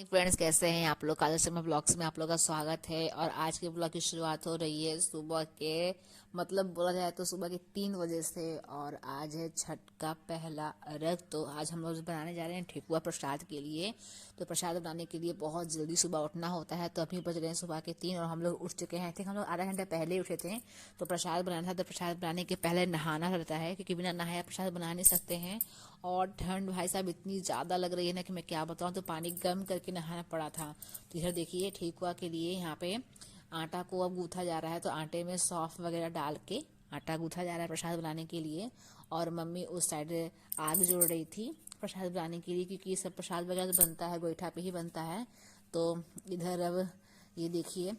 Friends, कैसे हैं आप लोग। काजल शर्मा ब्लॉग्स में आप लोग का स्वागत है। और आज के ब्लॉग की शुरुआत हो रही है सुबह के, मतलब बोला जाए तो सुबह के 3 बजे से। और आज है छठ का पहला अर्घ। तो आज हम लोग बनाने जा रहे हैं ठेकुआ प्रसाद के लिए। तो प्रसाद बनाने के लिए बहुत जल्दी सुबह उठना होता है। तो अभी बज रहे हैं सुबह के 3 और हम लोग उठ चुके हैं। हम लोग आधा घंटा पहले ही उठे थे। तो प्रसाद बनाना था, तो प्रसाद बनाने के पहले नहाना रहता है, क्योंकि बिना नहाया प्रसाद बना नहीं सकते हैं। और ठंड भाई साहब इतनी ज़्यादा लग रही है ना कि मैं क्या बताऊँ। तो पानी गर्म करके नहाना पड़ा था। तो इधर देखिए ठेकुआ के लिए यहाँ पे आटा को अब गूथा जा रहा है। तो आटे में सौंफ वगैरह डाल के आटा गूथा जा रहा है प्रसाद बनाने के लिए। और मम्मी उस साइड आग जोड़ रही थी प्रसाद बनाने के लिए, क्योंकि ये सब प्रसाद वगैरह तो बनता है गोईठा पे ही बनता है। तो इधर अब ये देखिए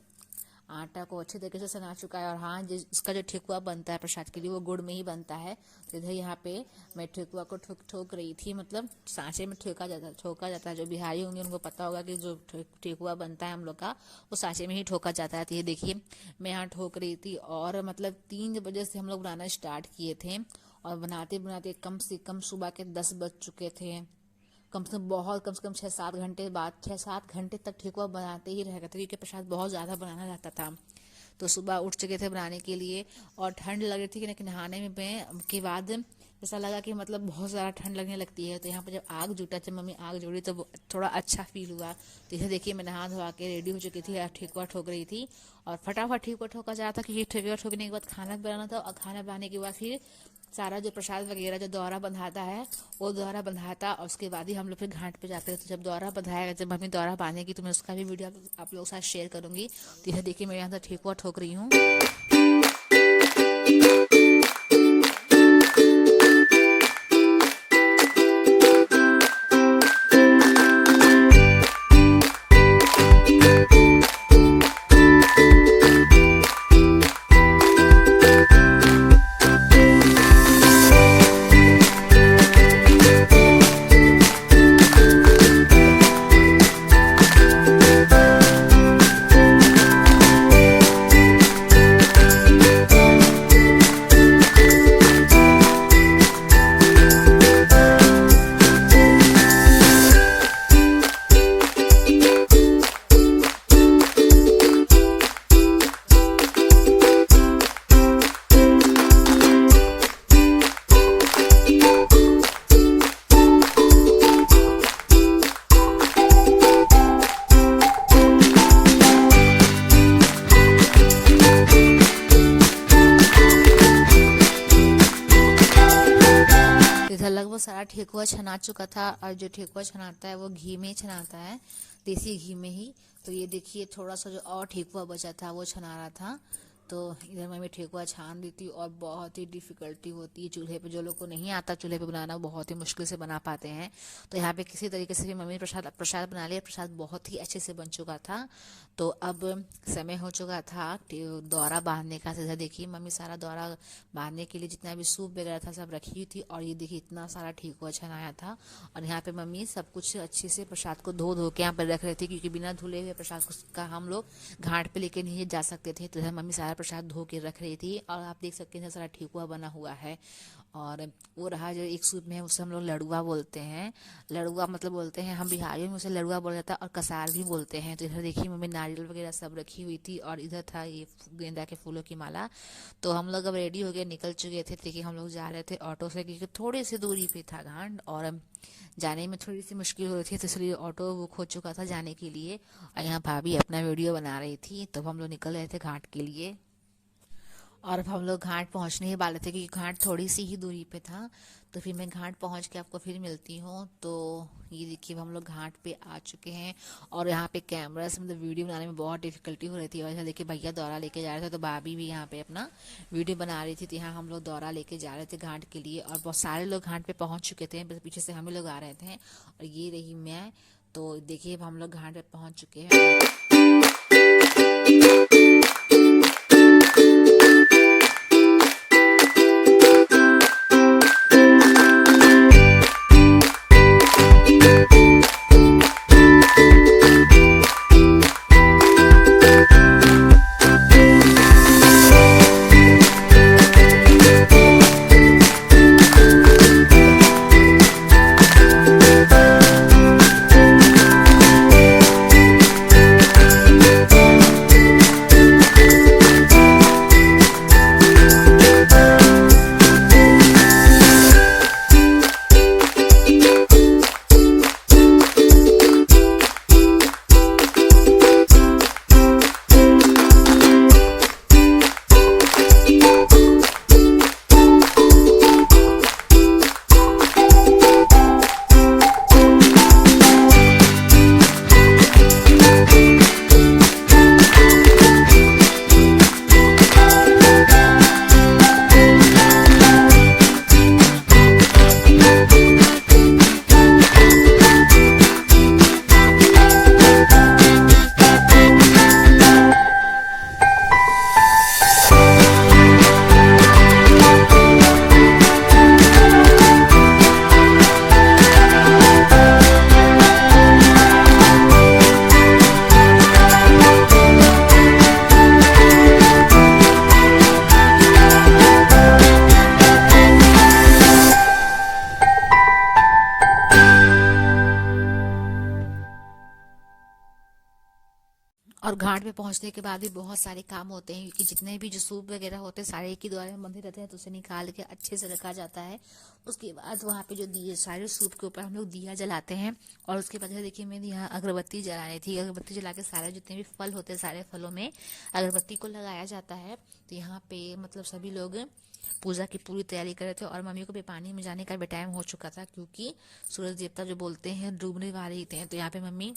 आटा को अच्छे तरीके से सना चुका है। और हाँ, इसका जो ठेकुआ बनता है प्रसाद के लिए वो गुड़ में ही बनता है। तो इधर यहाँ पे मैं ठेकुआ को ठोक रही थी, मतलब सांचे में ठोका जाता है। जो बिहारी होंगे उनको पता होगा कि जो ठेकुआ बनता है हम लोग का, वो सांचे में ही ठोका जाता है। तो ये देखिए मैं यहाँ ठोक रही थी। और मतलब 3 बजे से हम लोग बनाना स्टार्ट किए थे, और बनाते बनाते कम से कम सुबह के 10 बज चुके थे। कम से कम 6-7 घंटे बाद 6-7 घंटे तक ठेकुआ बनाते ही रह गए थे, क्योंकि प्रसाद बहुत ज़्यादा बनाना रहता था। तो सुबह उठ चुके थे बनाने के लिए। और ठंड लग रही थी कि नहाने में के बाद ऐसा लगा कि मतलब बहुत ज़्यादा ठंड लगने लगती है। तो यहाँ पर जब आग जुटा, जब मम्मी आग जोड़ी, तो थोड़ा अच्छा फील हुआ। तो इधर देखिए मैं नहा धोवा के रेडी हो चुकी थी, ठेकुआ ठोक रही थी। और फटाफट ठेकुआ ठोका जा रहा था, क्योंकि ठेकुआ ठोकने के बाद खाना बनाना था। और खाना बनाने के बाद फिर सारा जो प्रसाद वगैरह जो दौरा बंधाता है वो दौरा बंधाता। और उसके बाद ही हम लोग फिर घाट पे जाते हैं। तो जब दौरा बंधाएगा, जब मम्मी दौरा बांधेगी, तो मैं उसका भी वीडियो आप लोगों के साथ शेयर करूंगी। तो यह देखिए मैं यहाँ से ठेकुआ ठोक रही हूँ। लगभग सारा ठेकुआ छना चुका था। और जो ठेकुआ छनाता है वो घी में छनाता है, देसी घी में ही। तो ये देखिए थोड़ा सा जो और ठेकुआ बचा था वो छना रहा था। तो इधर मैं ठेकुआ छान दी थी। और बहुत ही डिफ़िकल्टी होती है चूल्हे पे, जो लोग को नहीं आता चूल्हे पे बनाना वो बहुत ही मुश्किल से बना पाते हैं। तो यहाँ पे किसी तरीके से भी मम्मी प्रसाद बना लिया। प्रसाद बहुत ही अच्छे से बन चुका था। तो अब समय हो चुका था दौरा बांधने का। सीधा देखिए मम्मी सारा दौरा बांधने के लिए जितना भी सूप वगैरह था सब रखी हुई थी। और ये देखिए इतना सारा ठेकुआ छनाया था। और यहाँ पे मम्मी सब कुछ अच्छे से प्रसाद को धो के यहाँ पर रख रहे थे, क्योंकि बिना धुले हुए प्रसाद का हम लोग घाट पे लेके नहीं जा सकते थे। तो मम्मी सारा प्रसाद धो के रख रही थी। और आप देख सकते हैं सारा ठेकुआ बना हुआ है। और वो रहा जो एक सूप में है, उसे हम लोग लड़ुआ बोलते हैं। लड़ुआ मतलब बोलते हैं हम बिहारियों में, उसे लड़ुआ बोला जाता है। और कसार भी बोलते हैं। तो इधर देखिए मम्मी नारियल वगैरह सब रखी हुई थी। और इधर था ये गेंदा के फूलों की माला। तो हम लोग अब रेडी हो गए, निकल चुके थे। देखिए हम लोग जा रहे थे ऑटो से, क्योंकि थोड़ी सी दूरी पे था घाट। और जाने में थोड़ी सी मुश्किल हो रही थी, तो इसलिए ऑटो बुक हो चुका था जाने के लिए। और यहाँ भाभी अपना वीडियो बना रही थी। तो हम लोग निकल रहे थे घाट के लिए। और अब हम लोग घाट पहुंचने ही वाले थे, क्योंकि घाट थोड़ी सी ही दूरी पे था। तो फिर मैं घाट पहुंच के आपको फिर मिलती हूँ। तो ये देखिए हम लोग घाट पे आ चुके हैं। और यहाँ पे कैमरा से मतलब वीडियो बनाने में बहुत डिफिकल्टी हो रही थी। और देखिए भैया दौरा लेके जा रहे थे, तो भाभी भी यहाँ पे अपना वीडियो बना रही थी। तो यहाँ हम लोग दौरा लेके जा रहे थे घाट के लिए। और बहुत सारे लोग घाट पे पहुँच चुके थे, बस पीछे से हम लोग आ रहे थे। और ये रही मैं। तो देखिए अब हम लोग घाट पे पहुँच चुके हैं। और घाट पे पहुंचने के बाद भी बहुत सारे काम होते हैं, क्योंकि जितने भी जो सूप वगैरह होते हैं सारे एक ही द्वारे में बंधे रहते हैं, तो उसे निकाल के अच्छे से रखा जाता है। उसके बाद वहाँ पे जो दिए, सारे सूप के ऊपर हम लोग दिया जलाते हैं। और उसके बाद देखिए मैंने यहाँ अगरबत्ती जलानी थी। अगरबत्ती जला के सारे जितने भी फल होते हैं सारे फलों में अगरबत्ती को लगाया जाता है। तो यहाँ पे मतलब सभी लोग पूजा की पूरी तैयारी कर रहे थे, और मम्मी को भी पानी में जाने का भी टाइम हो चुका था, क्योंकि सूरज देवता जो बोलते हैं डूबने वाले ही थे। तो यहाँ पे मम्मी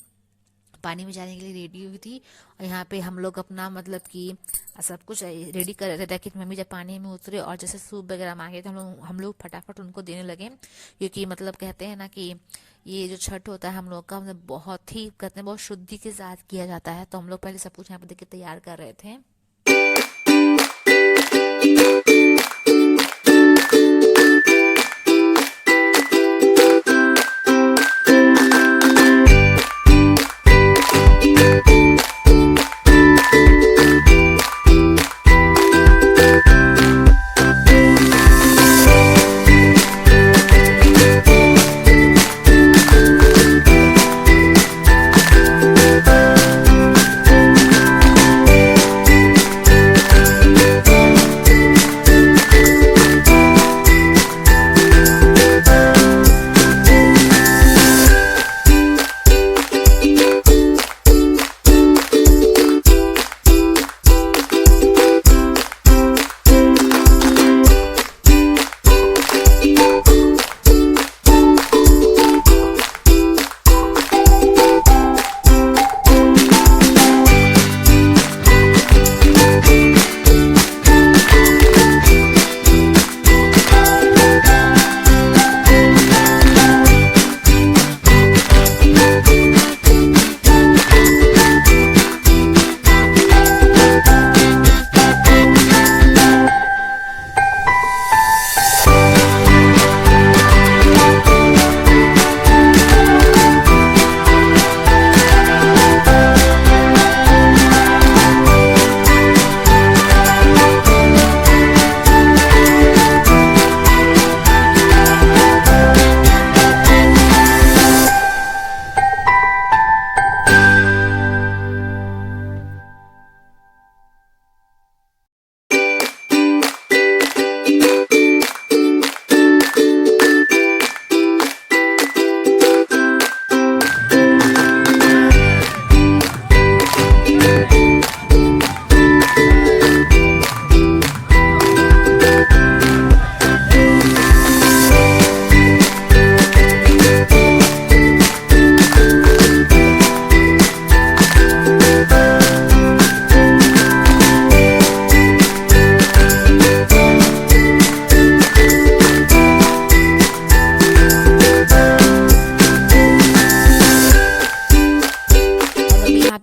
पानी में जाने के लिए रेडी हुई थी, और यहाँ पे हम लोग अपना मतलब कि सब कुछ रेडी कर रहे थे, ताकि मम्मी जब पानी में उतरे और जैसे सूप वगैरह मांगे थे हम लोग फटाफट उनको देने लगे। क्योंकि मतलब कहते हैं ना कि ये जो छठ होता है हम लोग का, मतलब बहुत ही कहते हैं बहुत शुद्धि के साथ किया जाता है। तो हम लोग पहले सब कुछ यहाँ पे देख के तैयार कर रहे थे।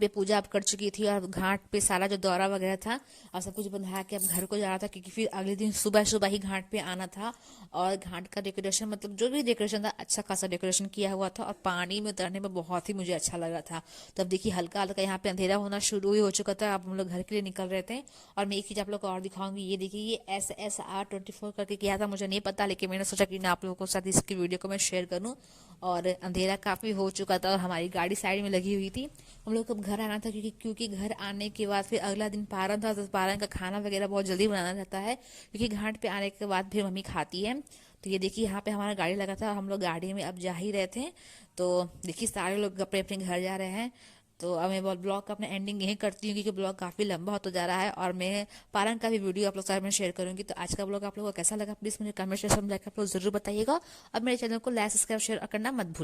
पे पूजा आप कर चुकी थी, और घाट पे सारा जो दौरा वगैरह था और सब कुछ बंधा के अब घर को जा रहा था, क्योंकि फिर अगले दिन सुबह सुबह ही घाट पे आना था। और घाट का डेकोरेशन मतलब जो भी डेकोरेशन था अच्छा खासा डेकोरेशन किया हुआ था, और पानी में उतरने में बहुत ही मुझे अच्छा लग रहा था। तो अब देखिए हल्का हल्का यहाँ पे अंधेरा होना शुरू ही हो चुका था। अब हम लोग घर के लिए निकल रहे थे। और मैं एक चीज आप लोग को और दिखाऊंगी, ये देखिए ये SSR24 करके किया था, मुझे नहीं पता, लेकिन मैंने सोचा कि आप लोगों को साथ इसकी वीडियो को मैं शेयर करूँ। और अंधेरा काफी हो चुका था, और हमारी गाड़ी साइड में लगी हुई थी। हम लोग को घर आना था, क्योंकि घर आने के बाद फिर अगला दिन पारण था, तो पारण का खाना वगैरह बहुत जल्दी बनाना रहता है, क्योंकि घाट पे आने के बाद फिर मम्मी खाती है। तो ये देखिए यहाँ पे हमारा गाड़ी लगा था, हम लोग गाड़ी में अब जा ही रहे थे। तो देखिए सारे लोग अपने अपने घर जा रहे हैं। तो अब मैं ब्लॉग का अपना एंडिंग यही करती हूँ, क्योंकि ब्लॉग काफ़ी लंबा होता जा रहा है, और मैं पारण का भी वीडियो आप लोग साथ में शेयर करूँगी। तो आज का ब्लॉग आप लोगों को कैसा लगा प्लीज़ मुझे कमेंट सेक्शन में जाकर आप लोग जरूर बताइएगा। और मेरे चैनल को लाइक सब्सक्राइब शेयर करना मत भूलिए।